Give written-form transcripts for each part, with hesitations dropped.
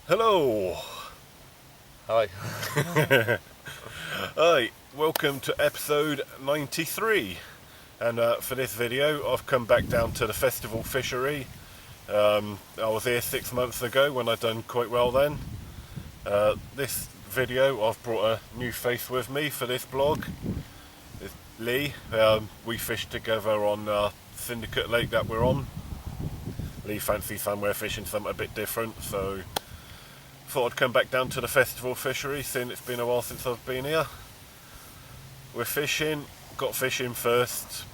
Hello! Hi. Hi, welcome to episode 93. And for this video, I've come back down to the festival fishery. I was here 6 months ago when I'd done quite well then. This video, I've brought a new face with me for this blog. It's Lee. We fished together on Syndicate Lake that we're on. Lee fancies somewhere fishing something a bit different, so thought I'd come back down to the festival fishery, seeing it's been a while since I've been here. We're fishing, got fishing first,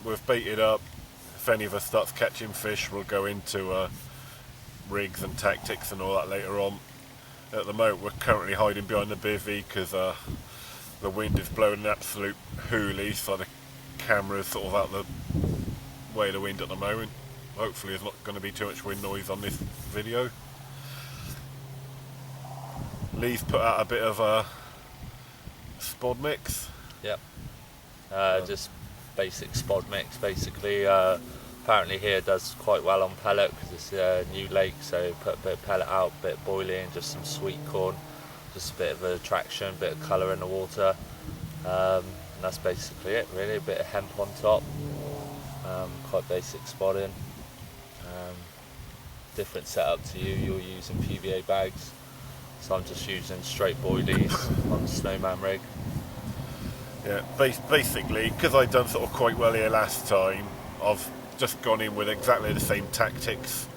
we've baited up. If any of us starts catching fish, we'll go into rigs and tactics and all that later on. At the moment we're currently hiding behind the bivvy because the wind is blowing an absolute hoolie, so the camera's sort of out the way of the wind at the moment. Hopefully there's not going to be too much wind noise on this video. Lee's put out a bit of a spod mix. Yep. Just basic spod mix, basically. Apparently here does quite well on pellet because it's a new lake, so put a bit of pellet out, a bit of boiling, just some sweet corn, just a bit of attraction, a bit of colour in the water. And that's basically it, really. A bit of hemp on top. Quite basic spodding. Different setup to you. You're using PVA bags. So I'm just using straight boilies on the snowman rig. Yeah, basically, because I'd done sort of quite well here last time, I've just gone in with exactly the same tactics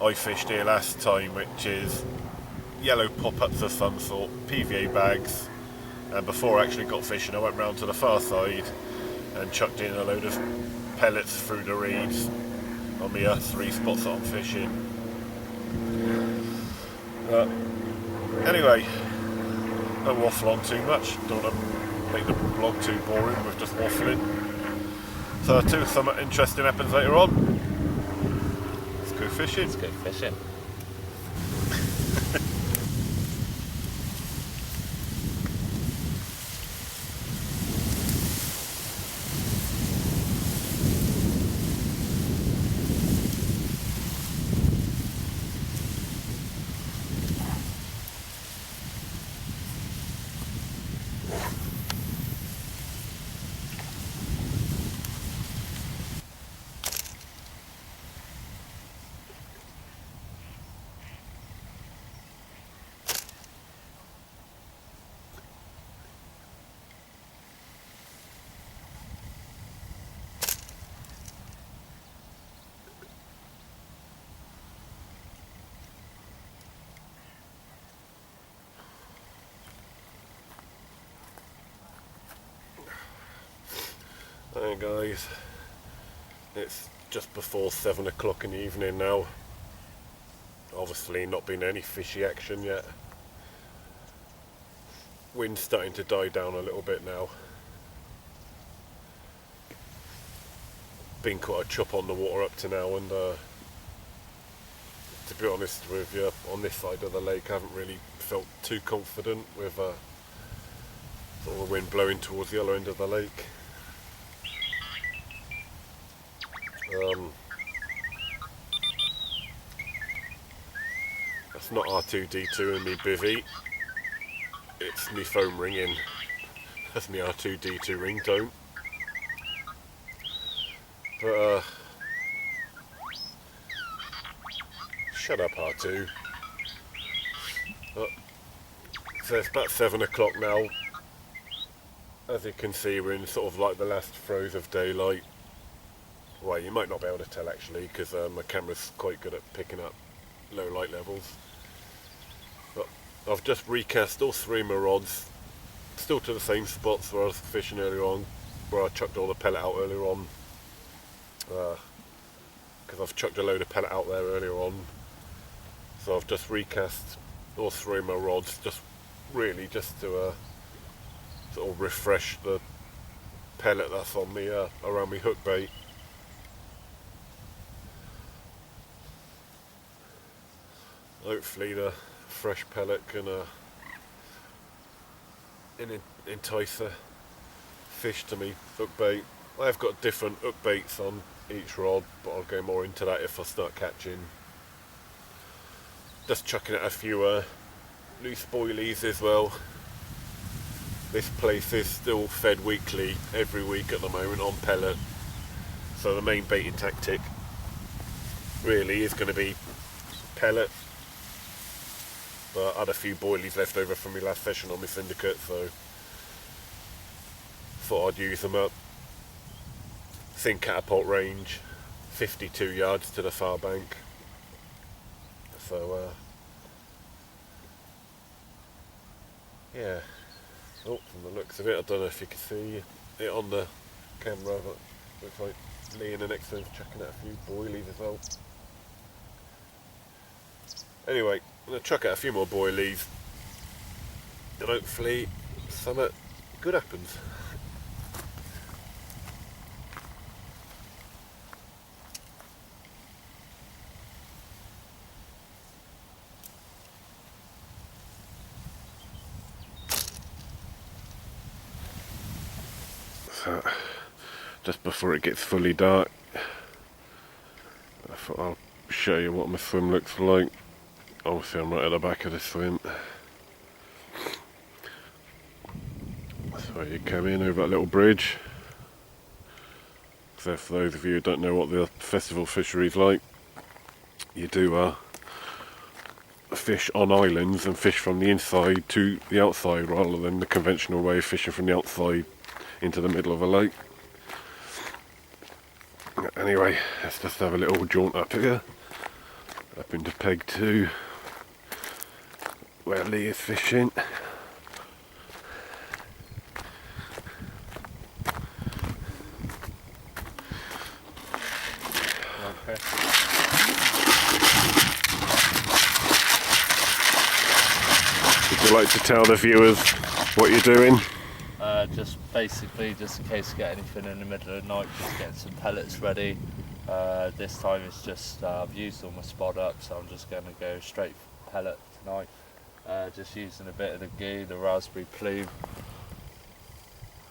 I fished here last time, which is yellow pop-ups of some sort, PVA bags, and before I actually got fishing I went round to the far side and chucked in a load of pellets through the reeds on the 3 spots that I'm fishing. Anyway, don't waffle on too much, don't want to make the blog too boring with just waffling. So too, something interesting happens later on. Let's go fishing. Let's go fishing. Hey guys, it's just before 7 o'clock in the evening now. Obviously not been any fishy action yet. Wind's starting to die down a little bit now. Been quite a chop on the water up to now, and to be honest with you, on this side of the lake I haven't really felt too confident with sort of the wind blowing towards the other end of the lake. That's not R2-D2 in me bivvy, it's me phone ringing. That's me R2-D2 ringtone. But shut up R2. So it's about 7 o'clock now. As you can see, we're in sort of like the last throes of daylight. Well, you might not be able to tell actually, because my camera's quite good at picking up low light levels. But I've just recast all 3 of my rods, still to the same spots where I was fishing earlier on, where I chucked all the pellet out earlier on. Because I've chucked a load of pellet out there earlier on. So I've just recast all 3 of my rods, just really just to sort of refresh the pellet that's on me around my hook bait. Hopefully the fresh pellet can entice a fish to me hook bait. I've got different hook baits on each rod, but I'll go more into that if I start catching just chucking out a few loose boilies as well. This place is still fed weekly, every week at the moment on pellet. So the main baiting tactic really is going to be pellet. But I had a few boilies left over from my last fishing on my syndicate, so thought I'd use them up. Thin catapult range, 52 yards to the far bank. So yeah. Oh, from the looks of it, I don't know if you can see it on the camera, but looks like Lee in the next one's chucking out a few boilies as well. Anyway, I'm going to chuck out a few more boilies, and hopefully something good happens. So, just before it gets fully dark, I thought I'll show you what my swim looks like. Obviously I'm right at the back of the swim. So you come in over that little bridge. So for those of you who don't know what the festival fishery is like, you do fish on islands and fish from the inside to the outside rather than the conventional way of fishing from the outside into the middle of a lake. Anyway, let's just have a little jaunt up here, up into peg 2 where Lee is fishing. Okay. Would you like to tell the viewers what you're doing? Just basically, just in case you get anything in the middle of the night, just getting some pellets ready. This time it's just, I've used all my spot up, so I'm just going to go straight for pellet tonight. Just using a bit of the goo, the raspberry plume.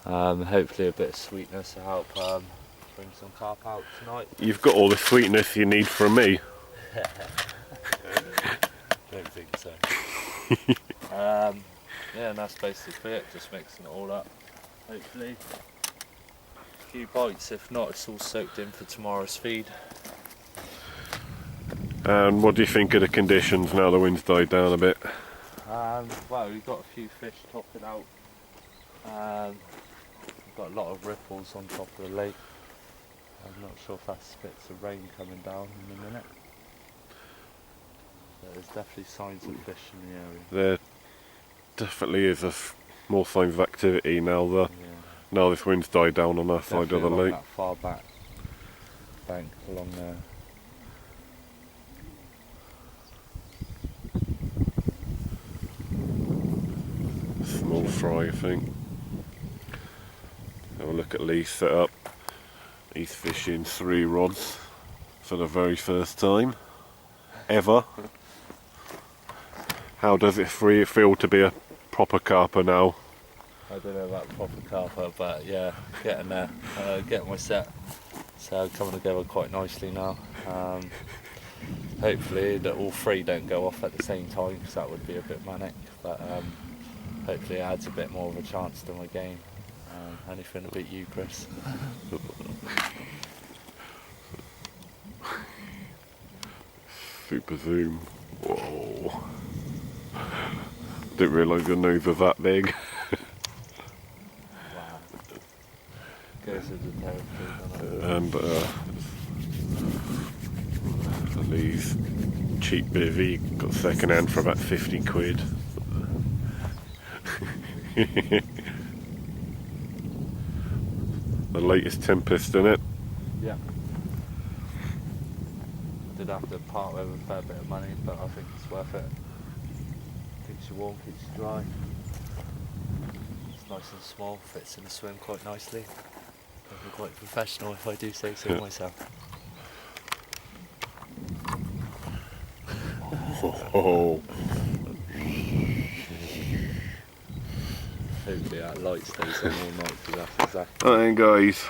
Hopefully a bit of sweetness to help bring some carp out tonight. You've got all the sweetness you need from me. Don't think so. Yeah, and that's basically it, just mixing it all up. Hopefully a few bites, if not it's all soaked in for tomorrow's feed. And what do you think of the conditions now the wind's died down a bit? Well, we've got a few fish topping out. We've got a lot of ripples on top of the lake. I'm not sure if that's bits of rain coming down in a minute. But there's definitely signs of fish in the area. There definitely is more signs of activity now. Now this wind's died down on that side of the lake. That far back bank along there. Small fry, I think. Have a look at Lee's setup. He's fishing 3 rods for the very first time ever. How does it feel to be a proper carper now? I don't know about proper carper, but yeah, getting there. Getting my set. So coming together quite nicely now. Hopefully that all 3 don't go off at the same time, because that would be a bit manic. But hopefully it adds a bit more of a chance to my game. Anything to beat you, Chris. Super zoom. Whoa. Didn't realise your nose was that big. Wow. Goes with the territory, doesn't it? And Lee's cheap bivvy got second hand for about 50 quid. The latest Tempest, in it. Yeah. Did have to part with a fair bit of money, but I think it's worth it. Keeps you warm, keeps you dry. It's nice and small, fits in the swim quite nicely. I'm quite professional if I do say so myself. Oh. Hopefully that light stays on all night, because that's exactly. And guys,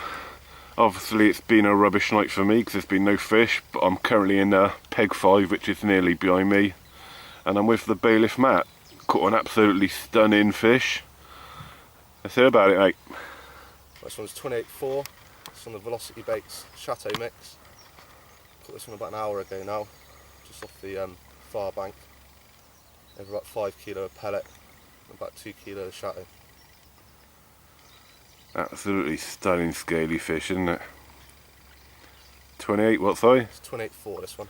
obviously it's been a rubbish night for me because there's been no fish, but I'm currently in peg 5, which is nearly behind me. and I'm with the bailiff Matt. Caught an absolutely stunning fish. Let's hear about it, mate. This one's 28.4. It's on the Velocity Baits Chateau mix. Caught this one about an hour ago now, just off the far bank. Over about 5 kilo of pellet, and about 2 kilo of Chateau. Absolutely stunning scaly fish, isn't it? 28, what size? It's 28.4 this one.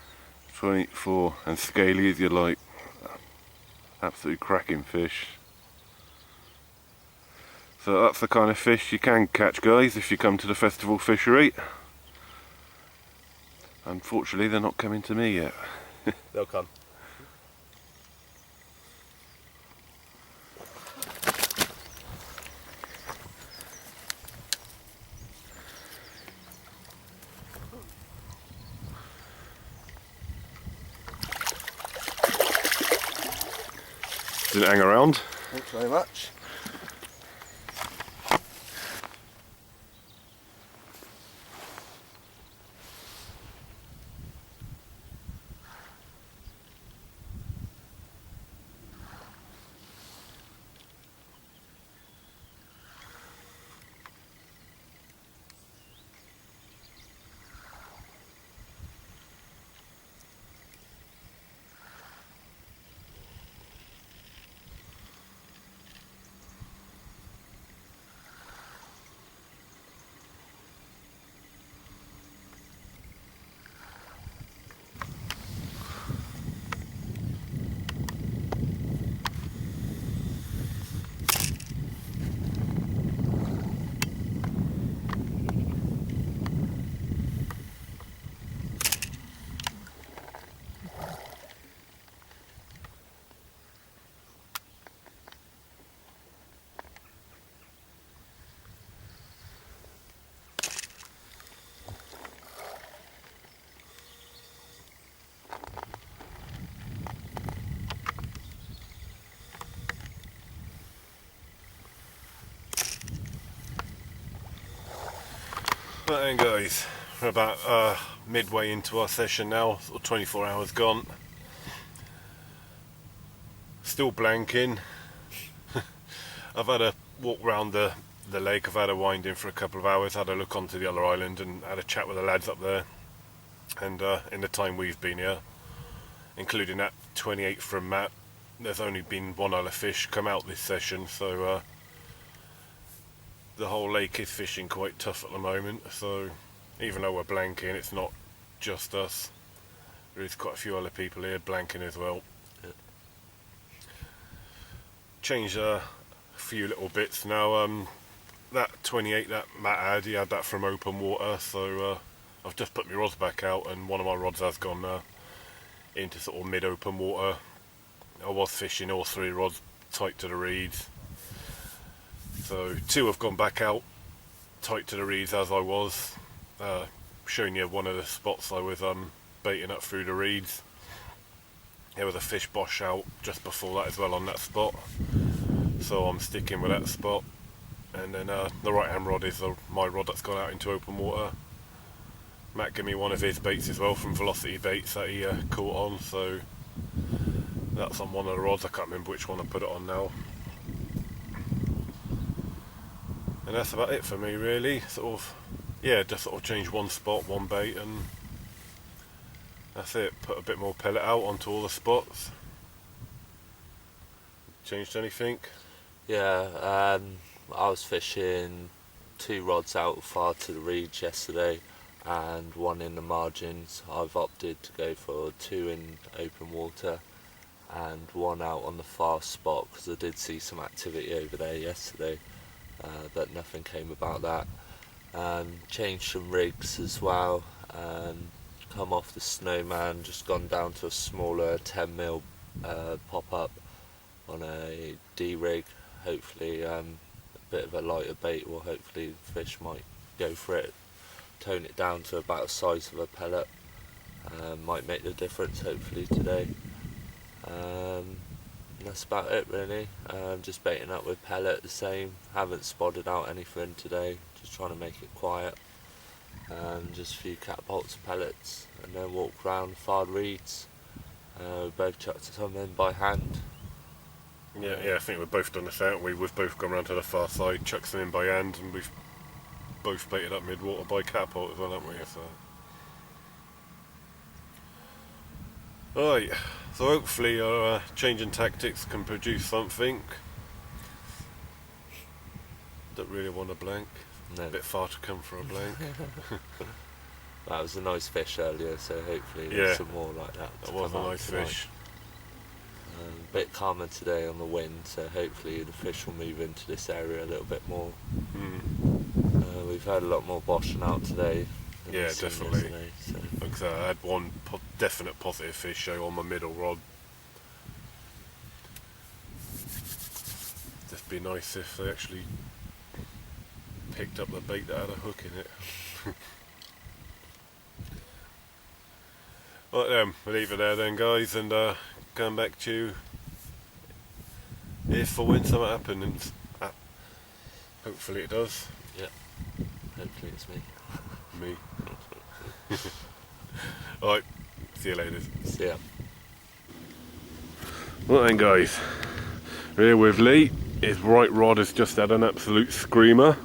24, and scaly as you like. Absolutely cracking fish. So that's the kind of fish you can catch, guys, if you come to the festival fishery. Unfortunately, they're not coming to me yet. They'll come. Didn't hang around. Thanks very much. Right then, guys, we're about midway into our session now, sort of 24 hours gone. Still blanking. I've had a walk round the lake, I've had a wind in for a couple of hours, had a look onto the other island and had a chat with the lads up there. And in the time we've been here, including that 28 from Matt, there's only been one other fish come out this session, so the whole lake is fishing quite tough at the moment. So even though we're blanking, it's not just us. There is quite a few other people here blanking as well. Changed a few little bits now. That 28 that Matt had, he had that from open water, so I've just put my rods back out, and one of my rods has gone into sort of mid-open water. I was fishing all 3 rods tight to the reeds, so 2 have gone back out tight to the reeds as I was. Showing you one of the spots I was baiting up through the reeds. There was a fish bosh out just before that as well on that spot, so I'm sticking with that spot. And then the right hand rod is my rod that's gone out into open water. Matt gave me one of his baits as well from Velocity Baits that he caught on, so that's on one of the rods. I can't remember which one I put it on now. And that's about it for me, really. Sort of, yeah, just sort of change one spot, one bait, and that's it. Put a bit more pellet out onto all the spots. Changed anything? Yeah, I was fishing 2 rods out far to the reeds yesterday and 1 in the margins. I've opted to go for 2 in open water and 1 out on the far spot because I did see some activity over there yesterday, but nothing came about that. Changed some rigs as well, come off the Snowman, just gone down to a smaller 10mm pop-up on a D rig. Hopefully a bit of a lighter bait, or hopefully the fish might go for it. Tone it down to about the size of a pellet, might make the difference hopefully today. And that's about it really. Just baiting up with pellet the same, haven't spotted out anything today, just trying to make it quiet. Just a few catapults, pellets, and then walk around far reeds. We both chucked some in by hand. Yeah, I think we've both done this, haven't we? We've both gone round to the far side, chucked some in by hand, and we've both baited up mid-water by catapult as well, haven't we? So. Right, so hopefully our changing tactics can produce something. Don't really want a blank. No. A bit far to come for a blank. That was a nice fish earlier, so hopefully there's some more like that. That was a nice fish. A bit calmer today on the wind, so hopefully the fish will move into this area a little bit more. We've had a lot more boshing out today. Yeah, definitely. So. Like I said, I had one definite positive fish show on my middle rod. Just be nice if they actually picked up the bait that had a hook in it. Right then, we'll leave it there then, guys, and come back to you if for when something happens. Hopefully it does. Yeah, hopefully it's me. Me. Alright, see you later. See ya. Right then, guys, here with Lee. His right rod has just had an absolute screamer.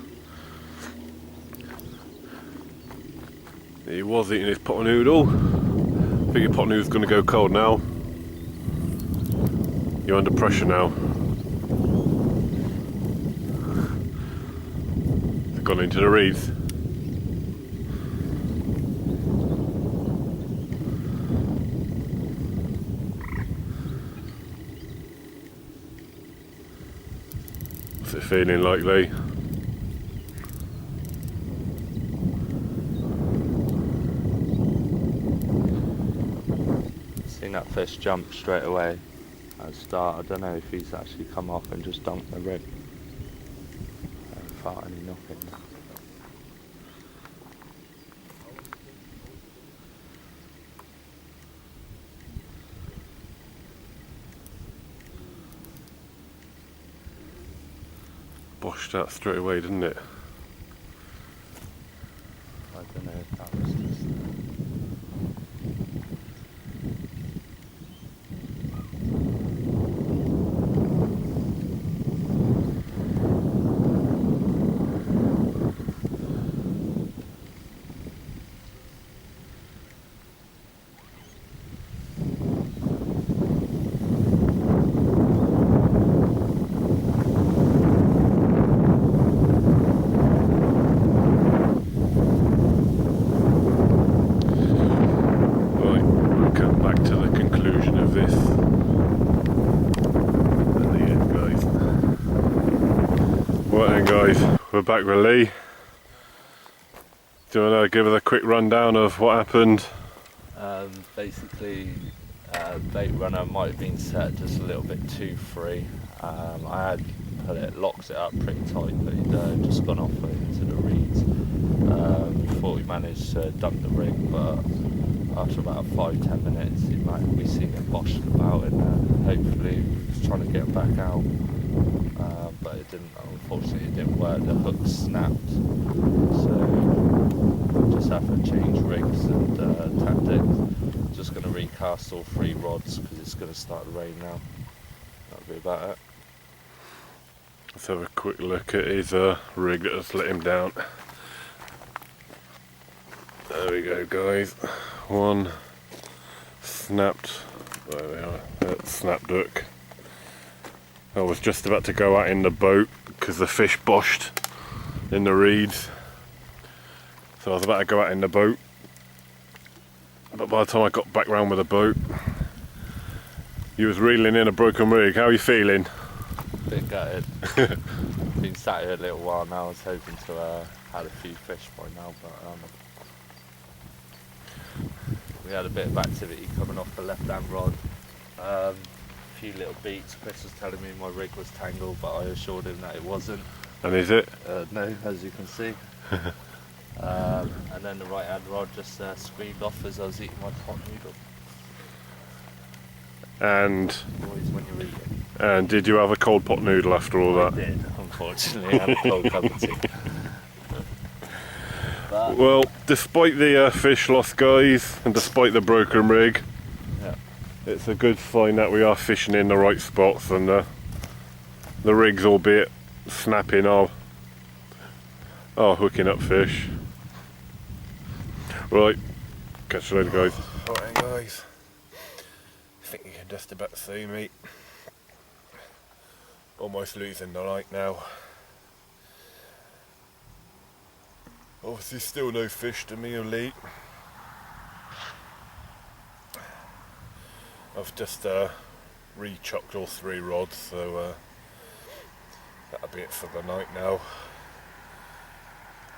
He was eating his pot noodle. I think your pot noodle's going to go cold now. You're under pressure now. It's gone into the reeds. What's it feeling like, Lee? Seen that fish jump straight away at the start. I don't know if he's actually come off and just dumped the rig. I haven't felt any knocking. Boshed out straight away, didn't it? I don't know if that was just... We're back with Lee. Do you want to give us a quick rundown of what happened? Basically, bait runner might have been set just a little bit too free. I had locked it up pretty tight, but he'd just gone off into the reeds. Thought we managed to dump the rig, but after about 5-10 minutes, we seen it boshing about, and hopefully he was trying to get back out. But it didn't, unfortunately it didn't work, the hook snapped, so just have to change rigs and tactics. Just going to recast all 3 rods because it's going to start to rain now. That'll be about it. Let's have a quick look at his rig that has let him down. There we go, guys. One snapped, there we are, snapped hook. I was just about to go out in the boat because the fish boshed in the reeds. So I was about to go out in the boat, but by the time I got back round with the boat, you was reeling in a broken rig. How are you feeling? Bit gutted. Been sat here a little while now. I was hoping to had a few fish by now, but we had a bit of activity coming off the left-hand rod. Few little beats. Chris was telling me my rig was tangled, but I assured him that it wasn't. And is it? No, as you can see. And then the right hand rod just screamed off as I was eating my pot noodle. And Always when you're eating. And did you have a cold pot noodle after all that? I did, unfortunately. I had a cold cup of tea. But, well, despite the fish loss, guys, and despite the broken rig, yeah. It's a good sign that we are fishing in the right spots, and the rigs, albeit snapping, are hooking up fish. Right, catch you later, guys. Alright guys, I think you can just about see me. Almost losing the light now. Obviously still no fish to me elite. I've just re-chucked all 3 rods, so that'll be it for the night now.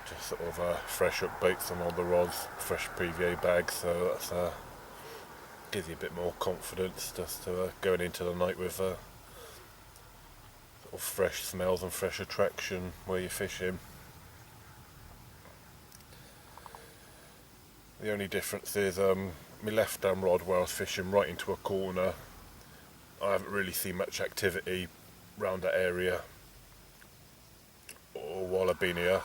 Just sort of fresh up baits on all the rods, fresh PVA bags, so that's gives you a bit more confidence just to going into the night with sort of fresh smells and fresh attraction where you're fishing. The only difference is my left hand rod, where I was fishing right into a corner, I haven't really seen much activity around that area or while I've been here,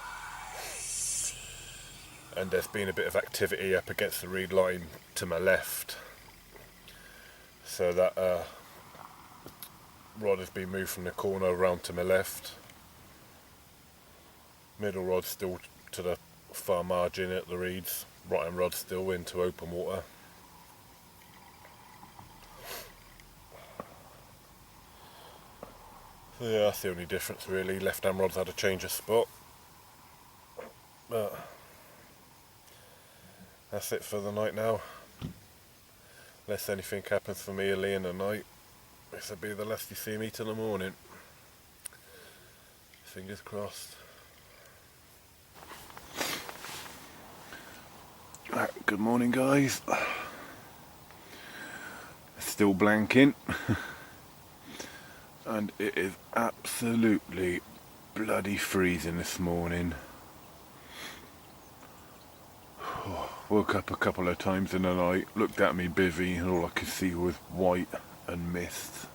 and there's been a bit of activity up against the reed line to my left, so that rod has been moved from the corner around to my left. Middle rod still to the far margin at the reeds, right hand rod still into open water. So yeah, that's the only difference really. Left hand rod's had a change of spot, but that's it for the night now. Unless anything happens for me or Lee in the night, this will be the last you see me till the morning. Fingers crossed. Right, good morning guys. Still blanking. And it is absolutely bloody freezing this morning. Woke up a couple of times in the night, looked at me bivvy, and all I could see was white and mist.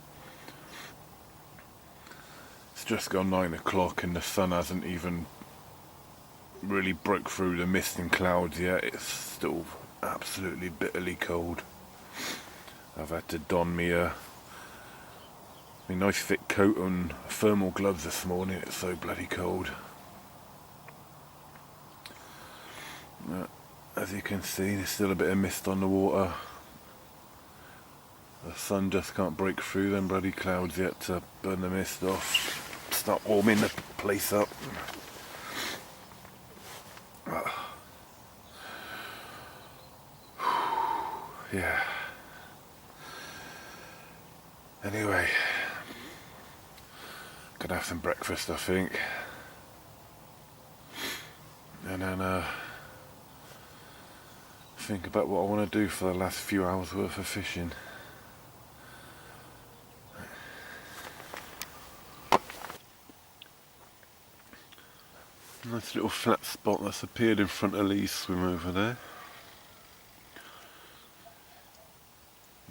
It's just gone 9 o'clock and the sun hasn't even really broke through the mist and clouds yet. It's still absolutely bitterly cold. I've had to don me a nice thick coat and thermal gloves this morning. It's so bloody cold. As you can see, there's still a bit of mist on the water. The sun just can't break through them bloody clouds yet to burn the mist off, start warming the place up. Yeah. Anyway, gonna have some breakfast, I think, and then think about what I want to do for the last few hours worth of fishing. Nice little flat spot that's appeared in front of Lee's swim over there.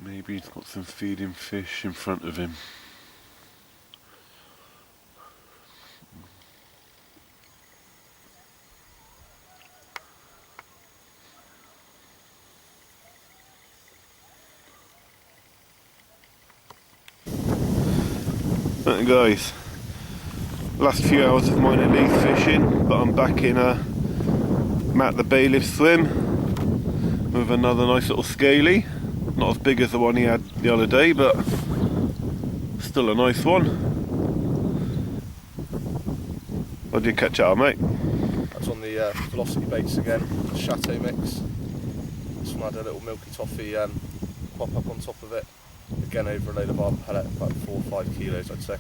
Maybe he's got some feeding fish in front of him. Right guys, last few hours of mine at Lee's fishing, but I'm back in Matt the Bailiff swim with another nice little scaly. Not as big as the one he had the other day, but still a nice one. What did you catch out, mate? That's on the velocity baits again, Chateau mix. This one had a little milky toffee pop up on top of it. Again over a load of our pellet, about 4 or 5 kilos I'd say.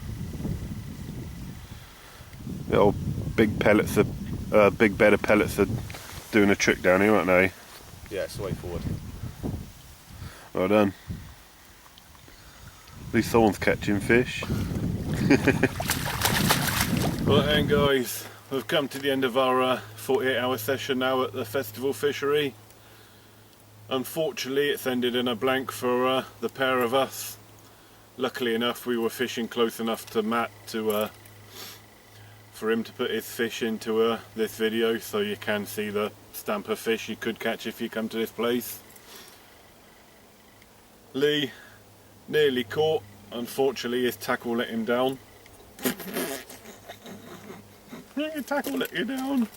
Little big pellets, big bed of pellets are doing a trick down here, aren't they? Yeah, it's the way forward. Well done. At least someone's catching fish. Right then guys, we've come to the end of our 48-hour session now at the Festival Fishery. Unfortunately it's ended in a blank for the pair of us. Luckily enough we were fishing close enough to Matt to for him to put his fish into this video, so you can see the stamp of fish you could catch if you come to this place. Lee, nearly caught. Unfortunately, his tackle let him down. Your tackle let you down.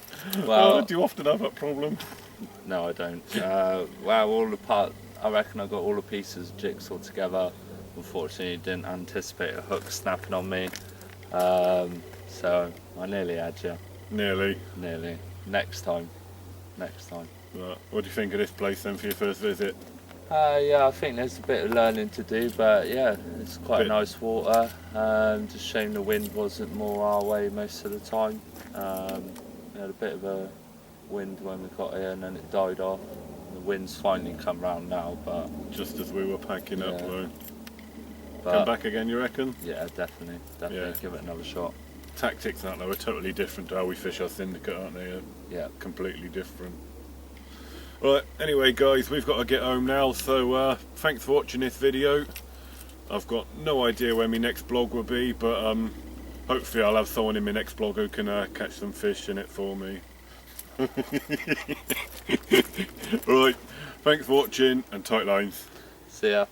Well, Do you often have that problem? no, I don't. Well, I reckon I got all the pieces of jigsaw together. Unfortunately, didn't anticipate a hook snapping on me. So I nearly had you. Nearly. Nearly. Next time. What do you think of this place then for your first visit? Yeah, I think there's a bit of learning to do, but yeah, it's quite nice water. Just shame the wind wasn't more our way most of the time. We had a bit of a wind when we got here and then it died off. The wind's finally come round now, but... Just as we were packing up though. But, come back again, you reckon? Yeah, definitely. Yeah. Give it another shot. Tactics, aren't they, are totally different to how we fish our syndicate, aren't they? Yeah. Completely different. Right, anyway guys, we've got to get home now, so thanks for watching this video. I've got no idea when my next vlog will be, but hopefully I'll have someone in my next vlog who can catch some fish in it for me. Right, thanks for watching and tight lines. See ya.